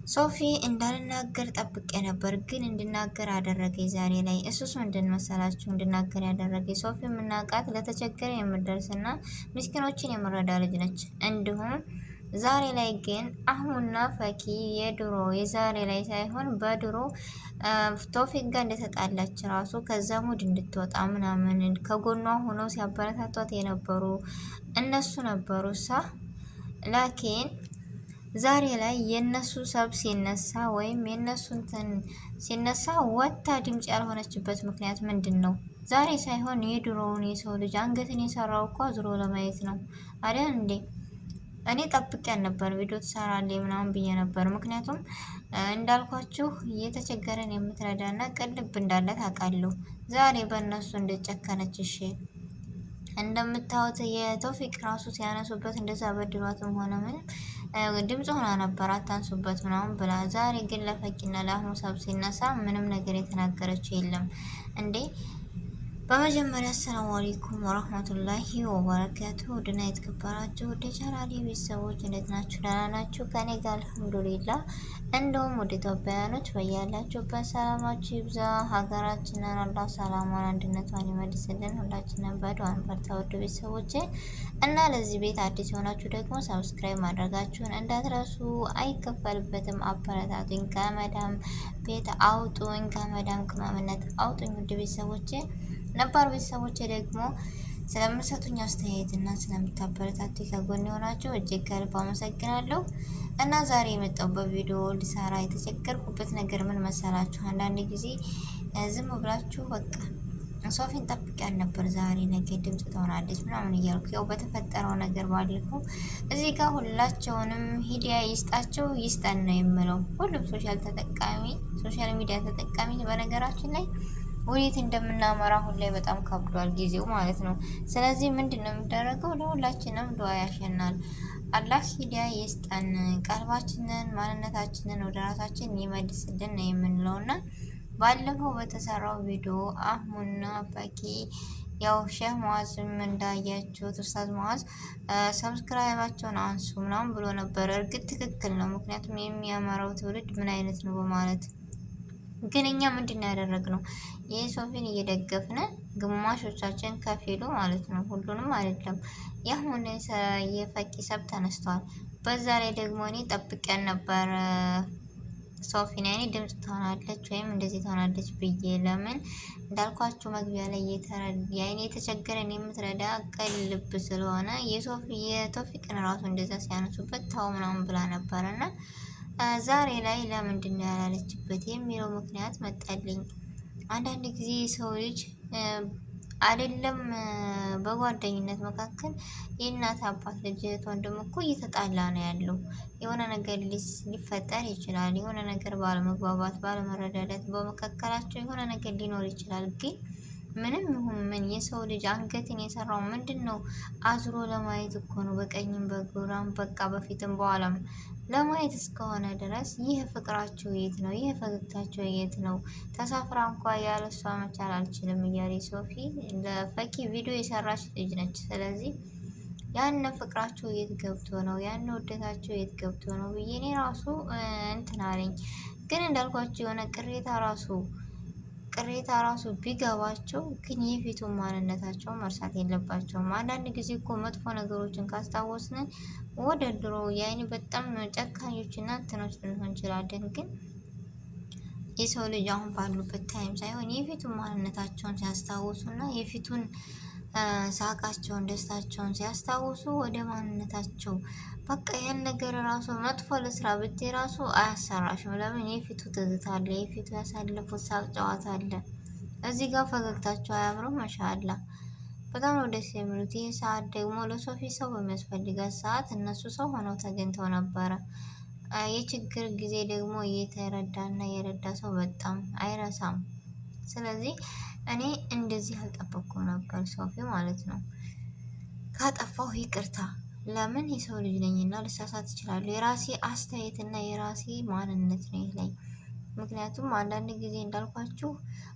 ሶፊ እንዳልናገር ጠብቄ ነበር፣ ግን እንድናገር አደረገኝ ዛሬ ላይ። እሱስ ምንድን መሰላችሁ እንድናገር ያደረገኝ? ሶፊ የምናውቃት ለተቸገረ የምደርስና ምስኪኖችን የምረዳ ልጅ ነች። እንዲሁም ዛሬ ላይ ግን አህሙና ፈኪ የድሮ የዛሬ ላይ ሳይሆን በድሮ ቶፊቅ ጋር እንደተጣላች ራሱ ከዛ ሙድ እንድትወጣ ምናምን ከጎኗ ሆኖ ሲያበረታቷት የነበሩ እነሱ ነበሩ ሳ ላኪን ዛሬ ላይ የነሱ ሰብ ሲነሳ ወይም የነሱ እንትን ሲነሳ ወታ ድምጽ ያልሆነችበት ምክንያት ምንድን ነው? ዛሬ ሳይሆን የድሮውን የሰው ልጅ አንገትን የሰራው እኮ አዝሮ ለማየት ነው አይደል እንዴ? እኔ ጠብቄያን ነበር ቪዲዮ ትሰራለች ምናምን ብዬ ነበር። ምክንያቱም እንዳልኳችሁ እየተቸገረን የምትረዳና ቅልብ እንዳለ ታውቃለሁ። ዛሬ በእነሱ እንደጨከነች እሺ እንደምታዩት የተውፊቅ ራሱ ሲያነሱበት እንደዛ በድሏትም ሆነ ምንም ድምፅ ሆና ነበር አታንሱበት ምናምን ብላ። ዛሬ ግን ለፈቂና ለአህሙ ሰብ ሲነሳ ምንም ነገር የተናገረችው የለም እንዴ። በመጀመሪያ አሰላሙ አለይኩም ወራህመቱላሂ ወበረካቱ። ውድና የተከበራችሁ ወደ ቻናሌ ቤተሰቦች እንዴት ናችሁ? ደህና ናችሁ? ከኔ ጋር አልሐምዱሊላህ። እንደውም ወደ ኢትዮጵያውያኖች በያላችሁበት ሰላማችሁ ይብዛ። ሀገራችንን አላህ ሰላሟን አንድነቷን ይመልስልን። ሁላችንን በዱዓ እንበርታ ውድ ቤተሰቦቼ እና ለዚህ ቤት አዲስ የሆናችሁ ደግሞ ሰብስክራይብ ማድረጋችሁን እንዳትረሱ። አይከፈልበትም። አበረታቱኝ። ከመዳም ቤት አውጡኝ፣ ከመዳም ቅመምነት አውጡኝ ውድ ቤተሰቦቼ። ነባር ቤተሰቦች ደግሞ ስለምሰጡኝ አስተያየት እና ስለምታበረታቱ ከጎን የሆናችሁ እጅግ ከልብ አመሰግናለሁ። እና ዛሬ የመጣሁበት ቪዲዮ ልሰራ የተቸገርኩበት ነገር ምን መሰላችሁ? አንዳንድ ጊዜ ዝም ብላችሁ በቃ ሶፊን ጠብቂያት ነበር ዛሬ ነገ ድምፅ ትሆናለች ምናምን እያልኩ ያው በተፈጠረው ነገር ባለፈው እዚህ ጋር ሁላቸውንም ሂዲያ ይስጣቸው ይስጠን ነው የምለው። ሁሉም ሶሻል ሚዲያ ተጠቃሚ በነገራችን ላይ ወዴት እንደምናመራ አሁን ላይ በጣም ከብዷል ጊዜው ማለት ነው። ስለዚህ ምንድን ነው የሚደረገው? ለሁላችንም ዱዓ ያሸናል። አላህ ሂዳያ ይስጠን፣ ቀልባችንን ማንነታችንን ወደ ራሳችን ይመልስልን ነው የምንለውና ባለፈው በተሰራው ቪዲዮ አህሙና ፈኪ ያው ሼህ ሙአዝም እንዳያችሁት ኡስታዝ ሙአዝ ሰብስክራይባቸውን አንሱ ምናምን ብሎ ነበር። እርግጥ ትክክል ነው፣ ምክንያቱም የሚያመራው ትውልድ ምን አይነት ነው በማለት ግን እኛ ምንድን ነው ያደረግነው? ይህ ሶፊን እየደገፍን ግማሾቻችን ከፊሉ ማለት ነው፣ ሁሉንም አይደለም። ያሁን የፈቂ ሰብ ተነስቷል። በዛ ላይ ደግሞ እኔ ጠብቀን ነበር ሶፊን ያኔ ድምፅ ትሆናለች ወይም እንደዚህ ትሆናለች ብዬ። ለምን እንዳልኳችሁ መግቢያ ላይ ያኔ የተቸገረን የምትረዳ ቅን ልብ ስለሆነ የቶፊቅን ራሱ እንደዛ ሲያነሱበት ታው ምናምን ብላ ነበረና ዛሬ ላይ ለምንድን ነው ያላለችበት የሚለው ምክንያት መጣልኝ። አንዳንድ ጊዜ ሰው ልጅ አይደለም በጓደኝነት መካከል የእናት አባት ልጅ ወንድም እኮ እየተጣላ ነው ያለው። የሆነ ነገር ሊፈጠር ይችላል። የሆነ ነገር ባለመግባባት፣ ባለመረዳዳት በመካከላቸው የሆነ ነገር ሊኖር ይችላል። ግን ምንም ይሁን ምን የሰው ልጅ አንገትን የሰራው ምንድን ነው? አዝሮ ለማየት እኮ ነው። በቀኝም በግራም በቃ በፊትም በኋላም ለማየት እስከሆነ ድረስ ይህ ፍቅራቸው የት ነው? ይህ ፈገግታቸው የት ነው? ተሳፍራ እንኳ ያለሷ መቻል አልችልም እያለ ሶፊ ለፈኪ ቪዲዮ የሰራች ልጅ ነች። ስለዚህ ያን ፍቅራቸው የት ገብቶ ነው? ያን ውደታቸው የት ገብቶ ነው ብዬ እኔ ራሱ እንትን አለኝ። ግን እንዳልኳቸው የሆነ ቅሬታ ራሱ ቢገባቸው ግን የፊቱን ማንነታቸው መርሳት የለባቸውም። አንዳንድ ጊዜ እኮ መጥፎ ነገሮችን ካስታወስን ወደ ድሮ ያይን በጣም ጨካኞችና እንትኖች ልንሆን እንችላለን። ግን የሰው ልጅ አሁን ባሉበት ታይም ሳይሆን የፊቱን ማንነታቸውን ሲያስታውሱና የፊቱን ሳቃቸውን ደስታቸውን ሲያስታውሱ ወደ ማንነታቸው በቃ ያን ነገር ራሱ መጥፎ ለስራ ብቴ ራሱ አያሰራሽም። ለምን የፊቱ ትዝታ አለ፣ የፊቱ ያሳለፉት ሳቅ ጨዋታ አለ። እዚህ ጋር ፈገግታቸው አያምርም? ማሻአላ በጣም ነው ደስ የሚሉት። ይህ ሰዓት ደግሞ ለሶፊ ሰው በሚያስፈልጋት ሰዓት እነሱ ሰው ሆነው ተገኝተው ነበረ። የችግር ጊዜ ደግሞ እየተረዳና የረዳ ሰው በጣም አይረሳም። ስለዚህ እኔ እንደዚህ አልጠበቅኩም ነበር ሶፊ ማለት ነው። ካጠፋሁ ይቅርታ። ለምን የሰው ልጅ ነኝና ልሳሳት እችላለሁ። የራሴ አስተያየትና የራሴ ማንነት ነው ይህ ላይ። ምክንያቱም አንዳንድ ጊዜ እንዳልኳችሁ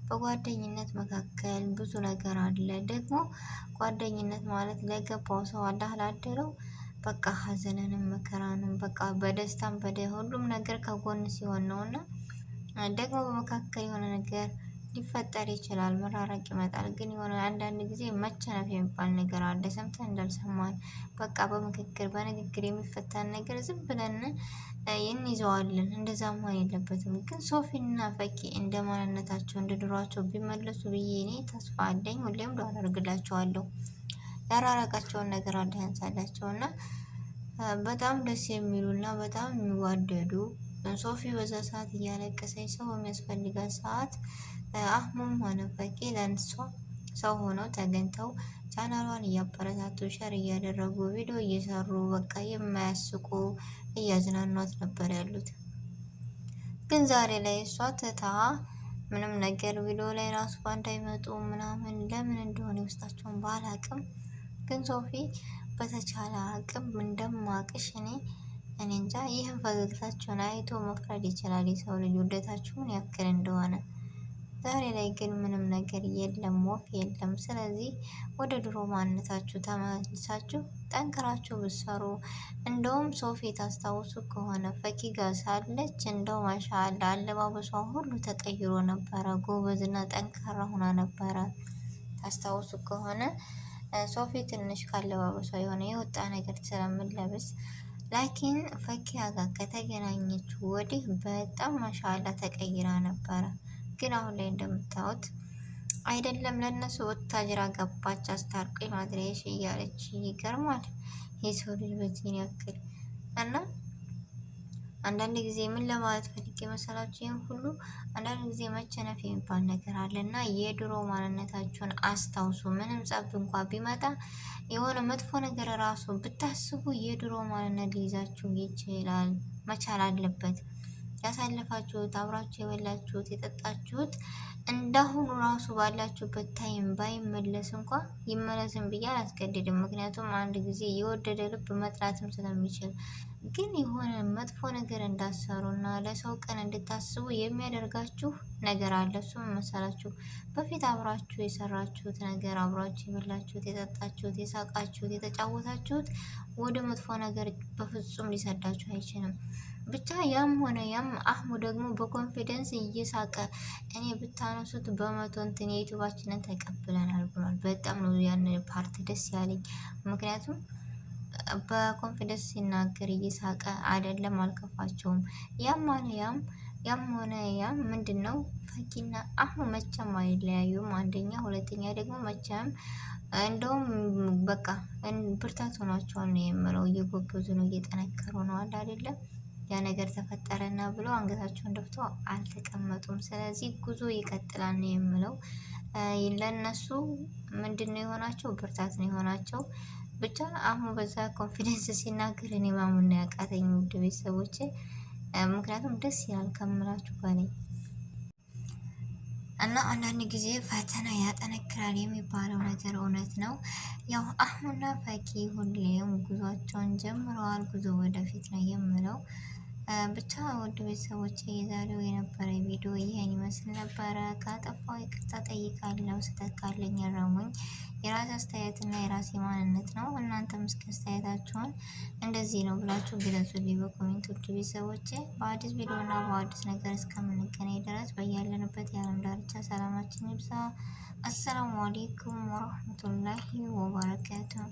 በጓደኝነት መካከል ብዙ ነገር አለ። ደግሞ ጓደኝነት ማለት ለገባው ሰው አላህ ላደረው በቃ ሀዘንንም መከራንም በቃ በደስታም ሁሉም ነገር ከጎን ሲሆን ነውና ደግሞ በመካከል የሆነ ነገር ሊፈጠር ይችላል። መራራቅ ይመጣል። ግን የሆነ አንዳንድ ጊዜ መቸነፍ የሚባል ነገር አለ። ሰምተን እንዳልሰማን በቃ በምክክር በንግግር የሚፈታን ነገር ዝም ብለን እንይዘዋለን። እንደዛ መሆን የለበትም። ግን ሶፊና ፈኪ እንደ ማንነታቸው እንደ ድሯቸው ቢመለሱ ብዬ እኔ ተስፋ አለኝ። ሁሌም ዱዓ አደርግላቸዋለሁ። ያራራቃቸውን ነገር አለ ያንሳላቸው እና በጣም ደስ የሚሉና በጣም የሚዋደዱ ሶፊ በዛ ሰዓት እያለቀሰች ሰው በሚያስፈልጋት ሰዓት አህሙም ሆነ ፈቂ ለእሷ ሰው ሆነው ተገኝተው ቻናሏን እያበረታቱ ሸር እያደረጉ ቪዲዮ እየሰሩ በቃ የማያስቁ እያዝናኗት ነበር ያሉት። ግን ዛሬ ላይ እሷ ትታ ምንም ነገር ቪዲዮ ላይ ራሱ ባንድ አይመጡ ምናምን ለምን እንደሆነ ውስጣቸውን ባላቅም፣ ግን ሶፊ በተቻለ አቅም እንደማቅሽ እኔ እንጃ ይህን ፈገግታቸውን አይቶ መፍረድ ይችላል የሰው ልጅ ውደታችሁን ያክል እንደሆነ። ዛሬ ላይ ግን ምንም ነገር የለም፣ ወፍ የለም። ስለዚህ ወደ ድሮ ማንነታችሁ ተመልሳችሁ ጠንክራችሁ ብትሰሩ። እንደውም ሶፊ ታስታውሱ ከሆነ ፈኪ ጋር ሳለች እንደው ማሻአላ አለባበሷ ሁሉ ተቀይሮ ነበረ። ጎበዝና ጠንካራ ሆና ነበረ። ታስታውሱ ከሆነ ሶፊ ትንሽ ካለባበሷ የሆነ የወጣ ነገር ስለምንለብስ ላኪን ፈኪያ ጋር ከተገናኘች ወዲህ በጣም ማሻአላ ተቀይራ ነበረ። ግን አሁን ላይ እንደምታዩት አይደለም ለነሱ ወታጅራ ገባች አስታርቀኝ ማድረሽ እያለች ይገርማል። የሰው ልጅ በዚህን ያክል እና አንዳንድ ጊዜ ምን ለማለት ፈልጌ መሰላችሁ? ይህን ሁሉ አንዳንድ ጊዜ መቸነፍ የሚባል ነገር አለ እና የድሮ ማንነታችሁን አስታውሱ። ምንም ጸብ እንኳ ቢመጣ የሆነ መጥፎ ነገር ራሱ ብታስቡ የድሮ ማንነት ሊይዛችሁ ይችላል መቻል አለበት። ያሳለፋችሁት አብራችሁ የበላችሁት የጠጣችሁት እንዳሁኑ ራሱ ባላችሁበት ታይም ባይመለስ እንኳ ይመለስም ብዬ አላስገድድም። ምክንያቱም አንድ ጊዜ የወደደ ልብ መጥላትም ስለሚችል፣ ግን የሆነ መጥፎ ነገር እንዳሰሩ እና ለሰው ቀን እንድታስቡ የሚያደርጋችሁ ነገር አለ። እሱም መሰላችሁ በፊት አብራችሁ የሰራችሁት ነገር፣ አብራችሁ የበላችሁት፣ የጠጣችሁት፣ የሳቃችሁት፣ የተጫወታችሁት ወደ መጥፎ ነገር በፍጹም ሊሰዳችሁ አይችልም። ብቻ ያም ሆነ ያም አህሙ ደግሞ በኮንፊደንስ እየሳቀ እኔ ብታነሱት በመቶ እንትን የዩቱባችንን ተቀብለናል ብሏል። በጣም ነው ያን ፓርት ደስ ያለኝ። ምክንያቱም በኮንፊደንስ ሲናገር እየሳቀ አይደለም፣ አልከፋቸውም። ያም ሆነ ያም ምንድን ነው ፈኪና አህሙ መቼም አይለያዩም። አንደኛ፣ ሁለተኛ ደግሞ መቼም እንደውም በቃ ብርታት ሆኗቸዋል ነው የምለው። እየጎበዙ ነው፣ እየጠነከሩ ነው አለ አይደለም ያ ነገር ተፈጠረና ብሎ አንገታቸውን ደፍቶ አልተቀመጡም። ስለዚህ ጉዞ ይቀጥላል ነው የምለው። ለነሱ ምንድነው የሆናቸው? ብርታት ነው የሆናቸው። ብቻ አሁን በዛ ኮንፊደንስ ሲናገር እኔ ማመን ነው ያቃተኝ ውድ ቤተሰቦቼ። ምክንያቱም ደስ ይላል ከምላችሁ በላይ እና አንዳንድ ጊዜ ፈተና ያጠነክራል የሚባለው ነገር እውነት ነው። ያው አህሙና ፈኪ ሁሌም ጉዟቸውን ጀምረዋል። ጉዞ ወደፊት ነው የምለው። ብቻ ውድ ቤተሰቦች የዛሬው የነበረ ቪዲዮ ይህን ይመስል ነበረ። ካጠፋው ይቅርታ ጠይቃለሁ። ስህተት ካለኝ ያረሙኝ። የራሴ አስተያየትና የራሴ ማንነት ነው። እናንተም እስኪ አስተያየታችሁን እንደዚህ ነው ብላችሁ ግለጹልኝ በኮሜንት። ውድ ቤተሰቦች በአዲስ ቪዲዮና በአዲስ ነገር እስከምንገናኝ ድረስ በያለንበት የዓለም ዳርቻ ሰላማችን ይብዛ። አሰላሙ አሌይኩም ወረህመቱላሂ ወበረካቱሁ።